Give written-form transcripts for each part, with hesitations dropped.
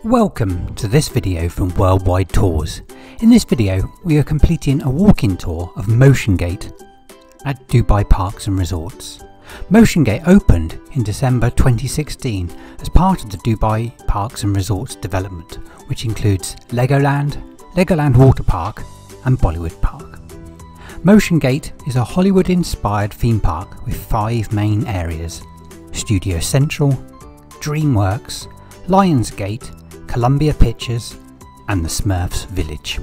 Welcome to this video from Worldwide Tours. In this video we are completing a walk-in tour of MotionGate at Dubai Parks and Resorts. MotionGate opened in December 2016 as part of the Dubai Parks and Resorts development, which includes Legoland, Legoland Water Park and Bollywood Park. MotionGate is a Hollywood-inspired theme park with 5 main areas: Studio Central, DreamWorks, Lionsgate, Columbia Pictures and the Smurfs Village.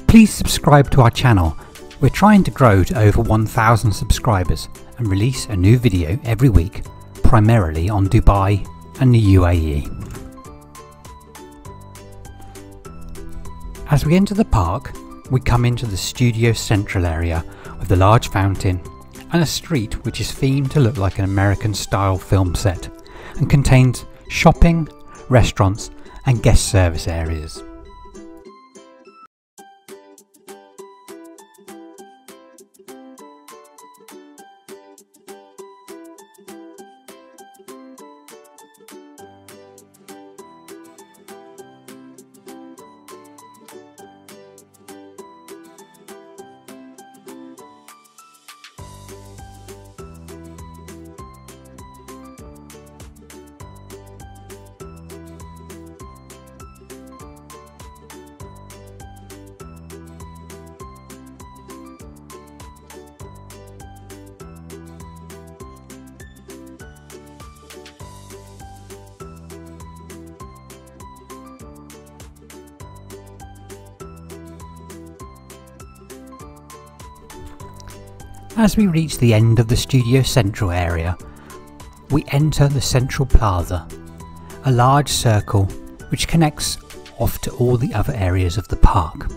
Please subscribe to our channel. We're trying to grow to over 1,000 subscribers and release a new video every week, primarily on Dubai and the UAE. As we enter the park, we come into the Studio Central area with a large fountain and a street which is themed to look like an American style film set and contains shopping, restaurants and guest service areas. As we reach the end of the Studio Central area, we enter the Central Plaza, a large circle which connects off to all the other areas of the park.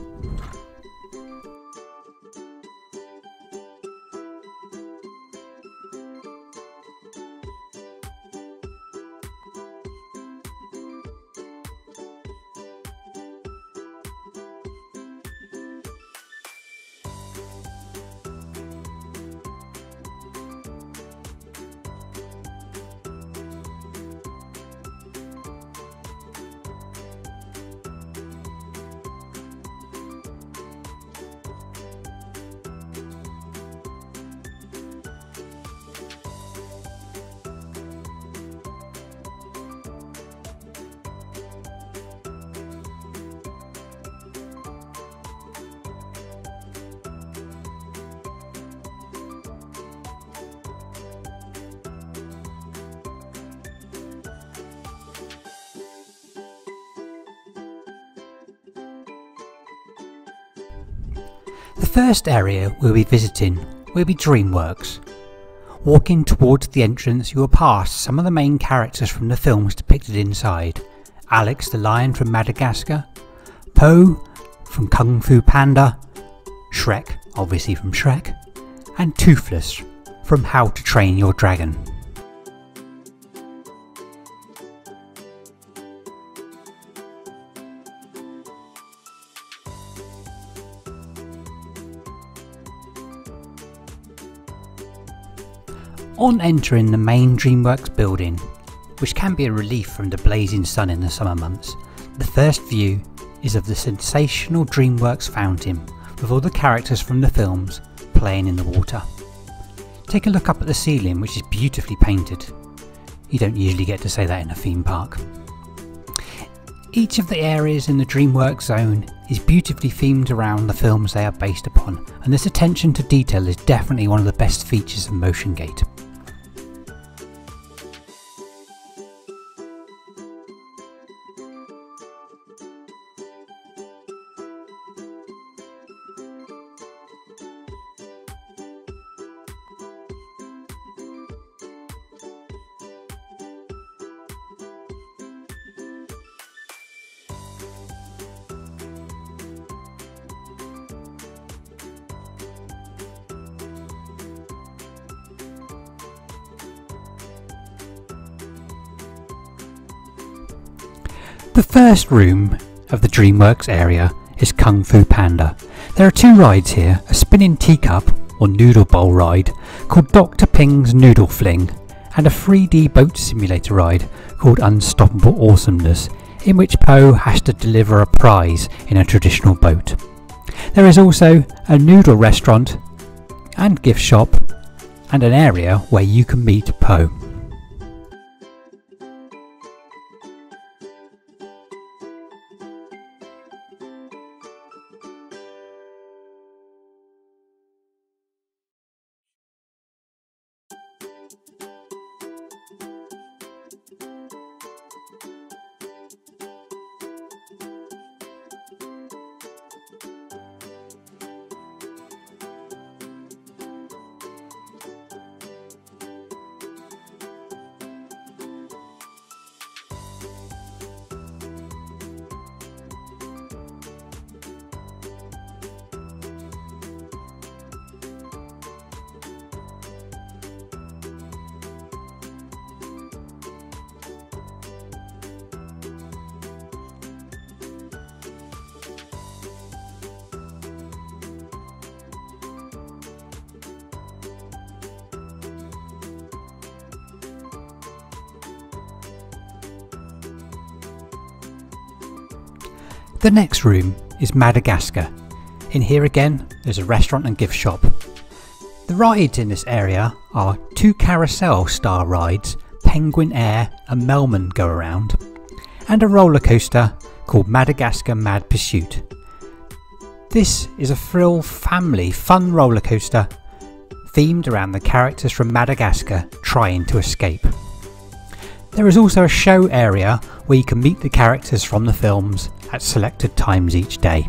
The first area we'll be visiting will be DreamWorks. Walking towards the entrance you will pass some of the main characters from the films depicted inside: Alex the lion from Madagascar, Po from Kung Fu Panda, Shrek obviously from Shrek, and Toothless from How to Train Your Dragon. On entering the main DreamWorks building, which can be a relief from the blazing sun in the summer months, the first view is of the sensational DreamWorks fountain with all the characters from the films playing in the water. Take a look up at the ceiling, which is beautifully painted. You don't usually get to say that in a theme park. Each of the areas in the DreamWorks zone is beautifully themed around the films they are based upon, and this attention to detail is definitely one of the best features of MotionGate. The first room of the DreamWorks area is Kung Fu Panda. There are 2 rides here, a spinning teacup or noodle bowl ride called Dr. Ping's Noodle Fling and a 3D boat simulator ride called Unstoppable Awesomeness, in which Poe has to deliver a prize in a traditional boat. There is also a noodle restaurant and gift shop and an area where you can meet Poe. The next room is Madagascar. In here again, there's a restaurant and gift shop. The rides in this area are 2 carousel style rides, Penguin Air and Melman Go Around, and a roller coaster called Madagascar Mad Pursuit. This is a thrill family fun roller coaster themed around the characters from Madagascar trying to escape. There is also a show area where you can meet the characters from the films at selected times each day.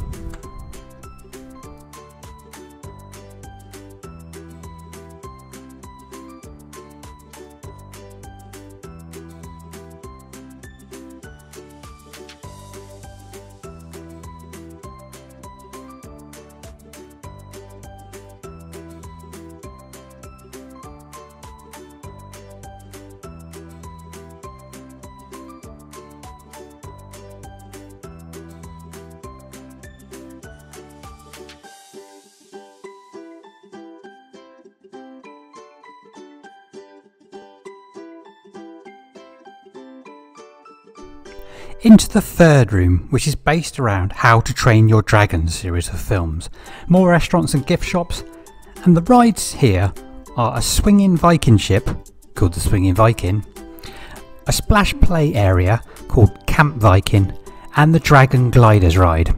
Into the third room, which is based around How to Train Your Dragon series of films. More restaurants and gift shops, and the rides here are a swinging Viking ship called the Swinging Viking, a splash play area called Camp Viking, and the Dragon Gliders ride.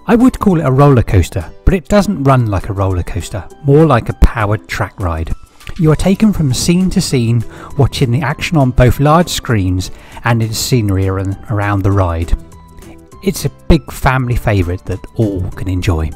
I would call it a roller coaster, but it doesn't run like a roller coaster, more like a powered track ride. You are taken from scene to scene, watching the action on both large screens and in scenery around the ride. It's a big family favourite that all can enjoy.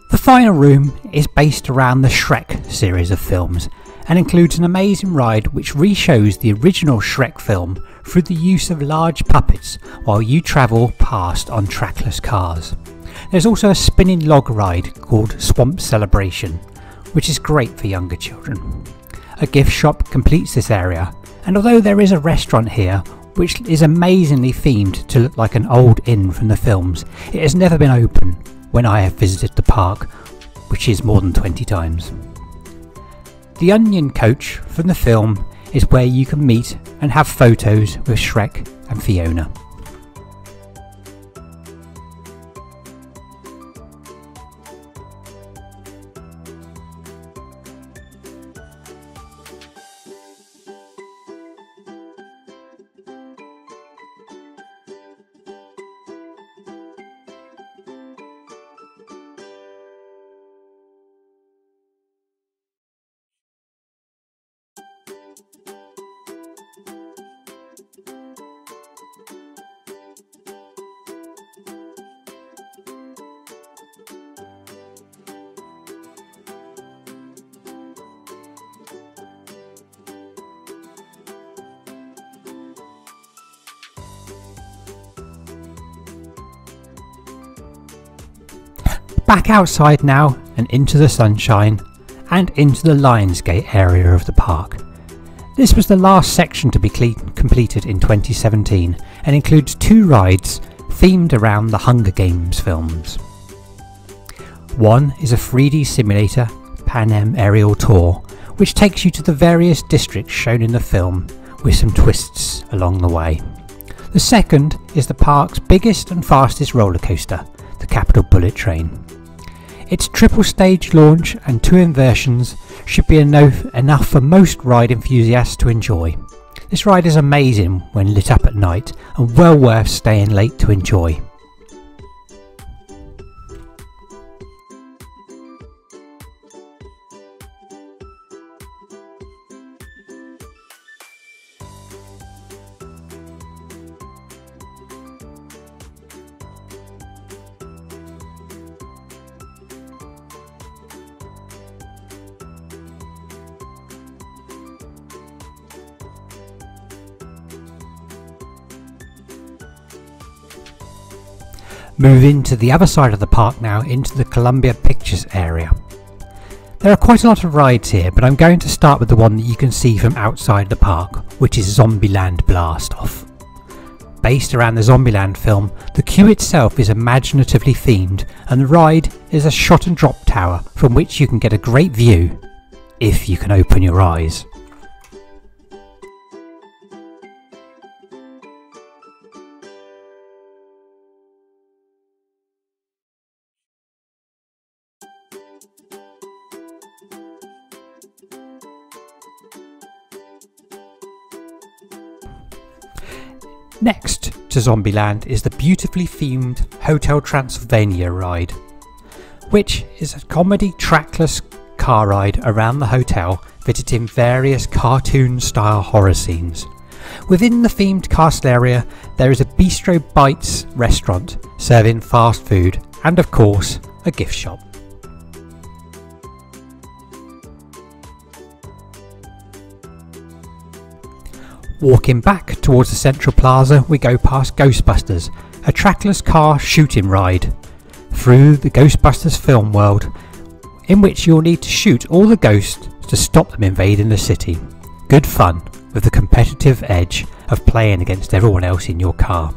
The final room is based around the Shrek series of films and includes an amazing ride which re-shows the original Shrek film through the use of large puppets while you travel past on trackless cars. There's also a spinning log ride called Swamp Celebration, which is great for younger children. A gift shop completes this area, and although there is a restaurant here which is amazingly themed to look like an old inn from the films, it has never been open when I have visited the park, which is more than 20 times. The Onion Coach from the film is where you can meet and have photos with Shrek and Fiona. back outside now and into the sunshine and into the Lionsgate area of the park. This was the last section to be completed in 2017 and includes 2 rides themed around the Hunger Games films. One is a 3D simulator Pan Am aerial tour, which takes you to the various districts shown in the film with some twists along the way. The second is the park's biggest and fastest roller coaster, the Capital Bullet Train. Its triple stage launch and 2 inversions should be enough for most ride enthusiasts to enjoy. This ride is amazing when lit up at night and well worth staying late to enjoy. Moving to the other side of the park now, into the Columbia Pictures area. There are quite a lot of rides here, but I'm going to start with the one that you can see from outside the park, which is Zombieland Blast Off. Based around the Zombieland film, the queue itself is imaginatively themed, and the ride is a shot and drop tower from which you can get a great view, if you can open your eyes. Next to Zombieland is the beautifully themed Hotel Transylvania ride, which is a comedy trackless car ride around the hotel visiting various cartoon-style horror scenes. Within the themed castle area there is a Bistro Bites restaurant serving fast food and of course a gift shop. Walking back towards the Central Plaza, we go past Ghostbusters, a trackless car shooting ride through the Ghostbusters film world, in which you'll need to shoot all the ghosts to stop them invading the city. Good fun with the competitive edge of playing against everyone else in your car.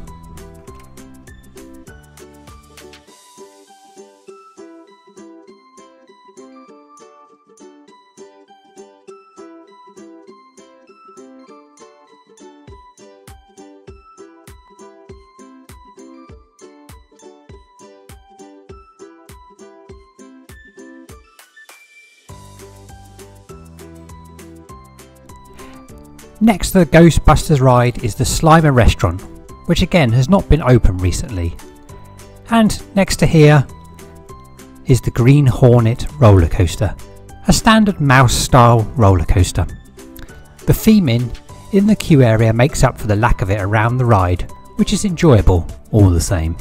Next to the Ghostbusters ride is the Slimer restaurant, which again has not been open recently. And next to here is the Green Hornet roller coaster, a standard mouse style roller coaster. The theming in the queue area makes up for the lack of it around the ride, which is enjoyable all the same.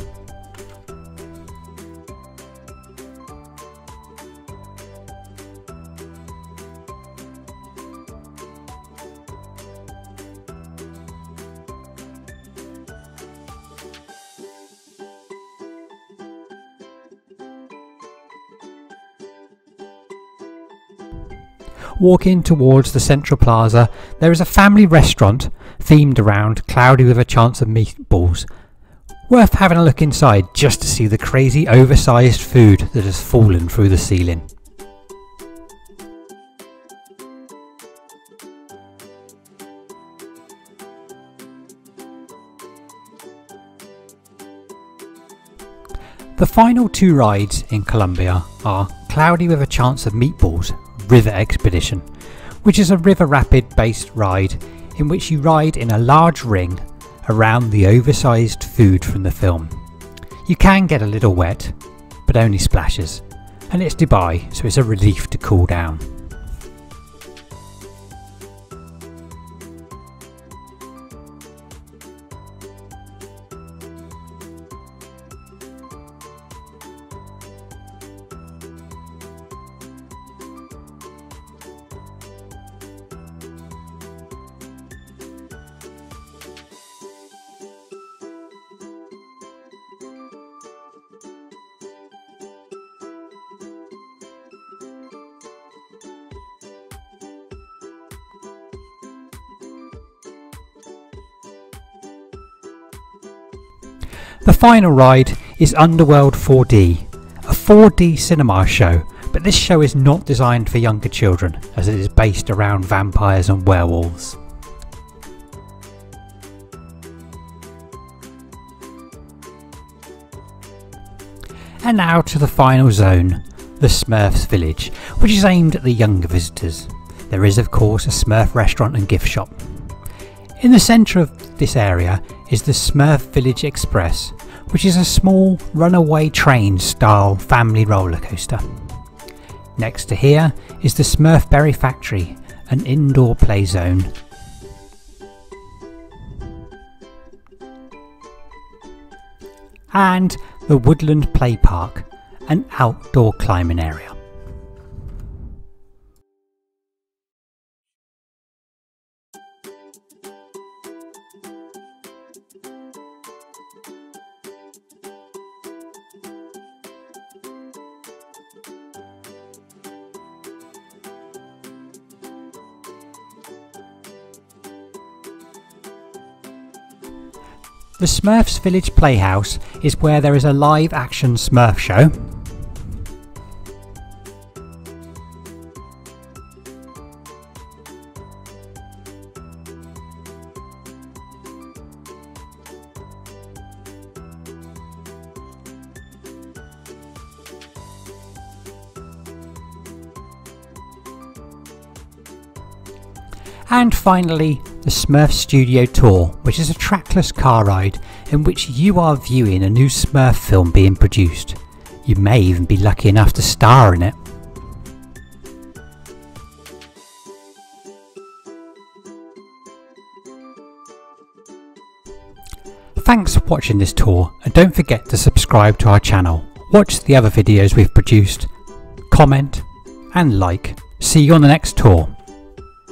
Walking towards the Central Plaza, there is a family restaurant themed around Cloudy with a Chance of Meatballs. Worth having a look inside just to see the crazy oversized food that has fallen through the ceiling. The final 2 rides in Columbia are Cloudy with a Chance of Meatballs River Expedition, which is a river rapid based ride in which you ride in a large ring around the oversized food from the film. You can get a little wet, but only splashes, and it's Dubai, so it's a relief to cool down. The final ride is Underworld 4D, a 4D cinema show, but this show is not designed for younger children as it is based around vampires and werewolves. And now to the final zone, the Smurfs Village, which is aimed at the younger visitors. There is of course a Smurf restaurant and gift shop. In the centre of this area is the Smurf Village Express, which is a small runaway train style family roller coaster. Next to here is the Smurfberry Factory, an indoor play zone. And the Woodland Play Park, an outdoor climbing area. The Smurfs Village Playhouse is where there is a live action Smurf show, and finally the Smurf Studio Tour, which is a trackless car ride in which you are viewing a new Smurf film being produced. You may even be lucky enough to star in it. Thanks for watching this tour, and don't forget to subscribe to our channel, watch the other videos we've produced, comment and like. See you on the next tour.